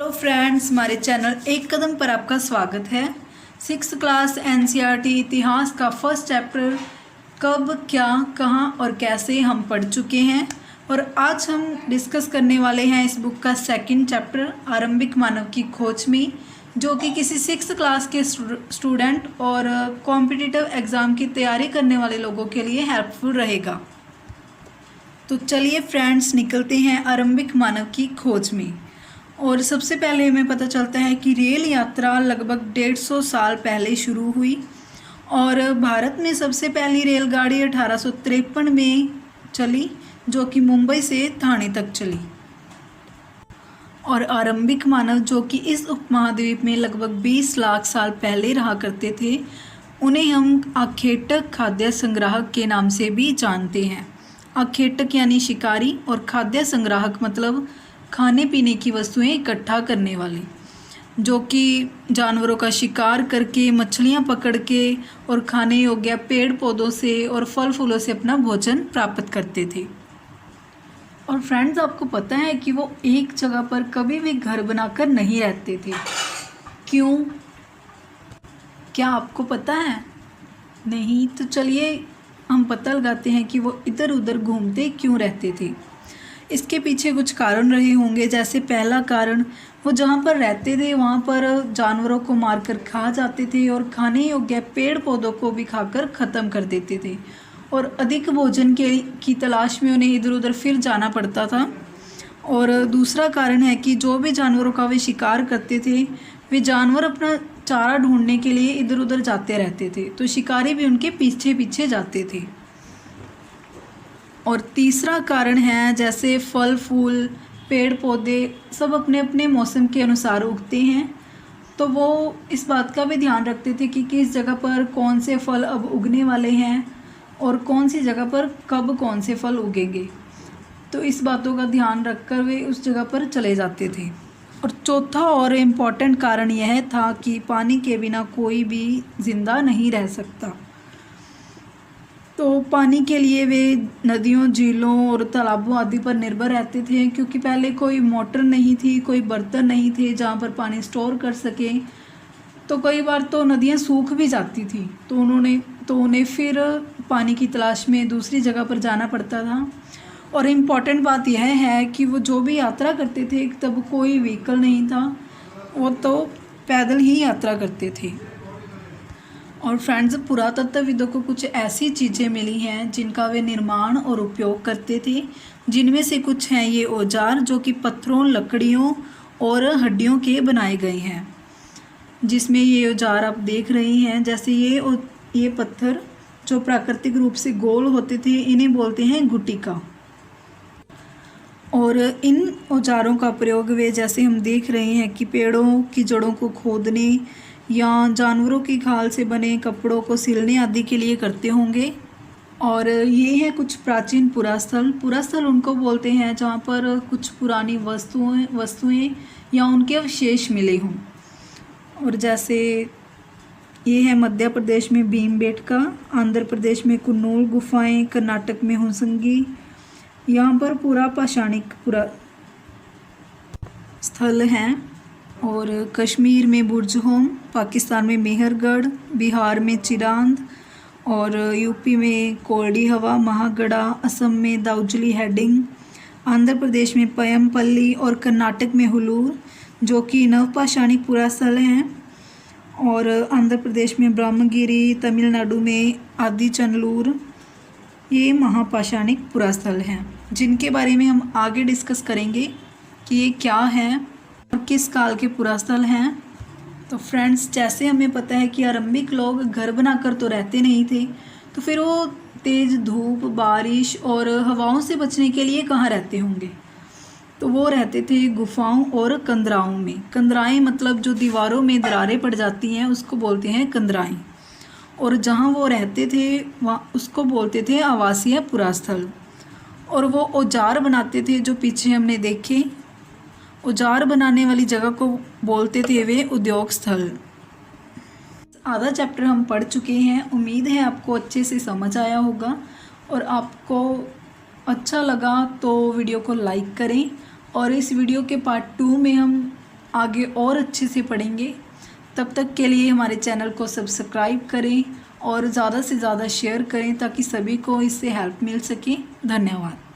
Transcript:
Hello friends, हमारे channel एक कदम पर आपका स्वागत है। 6th क्लास एनसीईआरटी इतिहास का फर्स्ट चैप्टर कब, क्या, कहाँ और कैसे हम पढ़ चुके हैं और आज हम डिस्कस करने वाले हैं इस बुक का सेकंड चैप्टर आरंभिक मानव की खोज में, जो कि किसी 6th क्लास के स्टूडेंट और कॉम्पिटिटिव एग्ज़ाम की तैयारी करने वाले लोगों के लिए हेल्पफुल रहेगा। तो चलिए फ्रेंड्स, निकलते हैं आरंभिक मानव की खोज में। और सबसे पहले हमें पता चलता है कि रेल यात्रा लगभग 150 साल पहले शुरू हुई और भारत में सबसे पहली रेलगाड़ी 1853 में चली, जो कि मुंबई से ठाणे तक चली। और आरंभिक मानव जो कि इस उपमहाद्वीप में लगभग 20 लाख साल पहले रहा करते थे, उन्हें हम आखेटक खाद्य संग्राहक के नाम से भी जानते हैं। आखेटक यानी शिकारी और खाद्य संग्राहक मतलब खाने पीने की वस्तुएं इकट्ठा करने वाले, जो कि जानवरों का शिकार करके, मछलियां पकड़ के और खाने योग्य पेड़ पौधों से और फल फूलों से अपना भोजन प्राप्त करते थे। और फ्रेंड्स, आपको पता है कि वो एक जगह पर कभी भी घर बनाकर नहीं रहते थे। क्यों? क्या आपको पता है? नहीं? तो चलिए हम पता लगाते हैं कि वो इधर उधर घूमते क्यों रहते थे। इसके पीछे कुछ कारण रहे होंगे। जैसे पहला कारण, वो जहाँ पर रहते थे वहाँ पर जानवरों को मारकर खा जाते थे और खाने योग्य पेड़ पौधों को भी खाकर ख़त्म कर देते थे और अधिक भोजन की तलाश में उन्हें इधर उधर फिर जाना पड़ता था। और दूसरा कारण है कि जो भी जानवरों का वे शिकार करते थे, वे जानवर अपना चारा ढूंढने के लिए इधर उधर जाते रहते थे, तो शिकारी भी उनके पीछे पीछे जाते थे। और तीसरा कारण है, जैसे फल फूल पेड़ पौधे सब अपने अपने मौसम के अनुसार उगते हैं, तो वो इस बात का भी ध्यान रखते थे कि किस जगह पर कौन से फल अब उगने वाले हैं और कौन सी जगह पर कब कौन से फल उगेंगे। तो इस बातों का ध्यान रखकर वे उस जगह पर चले जाते थे। और चौथा और इम्पॉर्टेंट कारण यह था कि पानी के बिना कोई भी जिंदा नहीं रह सकता। तो पानी के लिए वे नदियों, झीलों और तालाबों आदि पर निर्भर रहते थे, क्योंकि पहले कोई मोटर नहीं थी, कोई बर्तन नहीं थे जहाँ पर पानी स्टोर कर सके। तो कई बार तो नदियाँ सूख भी जाती थी, तो उन्हें फिर पानी की तलाश में दूसरी जगह पर जाना पड़ता था। और इम्पॉर्टेंट बात यह है कि वो जो भी यात्रा करते थे, तब कोई व्हीकल नहीं था, वो तो पैदल ही यात्रा करते थे। और फ्रेंड्स, पुरातत्वविदों को कुछ ऐसी चीज़ें मिली हैं जिनका वे निर्माण और उपयोग करते थे, जिनमें से कुछ हैं ये औजार, जो कि पत्थरों, लकड़ियों और हड्डियों के बनाए गए हैं। जिसमें ये औजार आप देख रहे हैं, जैसे ये पत्थर जो प्राकृतिक रूप से गोल होते थे, इन्हें बोलते हैं गुटिका। और इन औजारों का प्रयोग वे, जैसे हम देख रहे हैं, कि पेड़ों की जड़ों को खोदने या जानवरों की खाल से बने कपड़ों को सिलने आदि के लिए करते होंगे। और ये है कुछ प्राचीन पुरास्थल उनको बोलते हैं जहाँ पर कुछ पुरानी वस्तुएं या उनके अवशेष मिले हों। और जैसे ये है मध्य प्रदेश में भीमबेटका, आंध्र प्रदेश में कुन्नूर गुफाएं, कर्नाटक में हुंसंगी, यहाँ पर पूरा पाषाणिक स्थल हैं। और कश्मीर में बुर्जहोम, पाकिस्तान में मेहरगढ़, बिहार में चिरांद और यूपी में कोरडी हवा, महागढ़ा, असम में दाउजली हेडिंग, आंध्र प्रदेश में पयमपल्ली और कर्नाटक में हुलूर, जो कि नवपाषाणिक पुरास्थल हैं। और आंध्र प्रदेश में ब्रह्मगिरी, तमिलनाडु में आदिचनलूर, ये महापाषाणिक पुरास्थल हैं, जिनके बारे में हम आगे डिस्कस करेंगे कि ये क्या हैं और किस काल के पुरास्थल हैं। तो फ्रेंड्स, जैसे हमें पता है कि आरंभिक लोग घर बनाकर तो रहते नहीं थे, तो फिर वो तेज़ धूप, बारिश और हवाओं से बचने के लिए कहाँ रहते होंगे? तो वो रहते थे गुफाओं और कंदराओं में। कंदराएं मतलब जो दीवारों में दरारें पड़ जाती हैं, उसको बोलते हैं कंदराएं। और जहाँ वो रहते थे वहाँ उसको बोलते थे आवासीय पुरास्थल। और वो औजार बनाते थे, जो पीछे हमने देखे, औजार बनाने वाली जगह को बोलते थे वे उद्योग स्थल। आधा चैप्टर हम पढ़ चुके हैं। उम्मीद है आपको अच्छे से समझ आया होगा और आपको अच्छा लगा तो वीडियो को लाइक करें। और इस वीडियो के पार्ट 2 में हम आगे और अच्छे से पढ़ेंगे। तब तक के लिए हमारे चैनल को सब्सक्राइब करें और ज़्यादा से ज़्यादा शेयर करें ताकि सभी को इससे हेल्प मिल सके। धन्यवाद।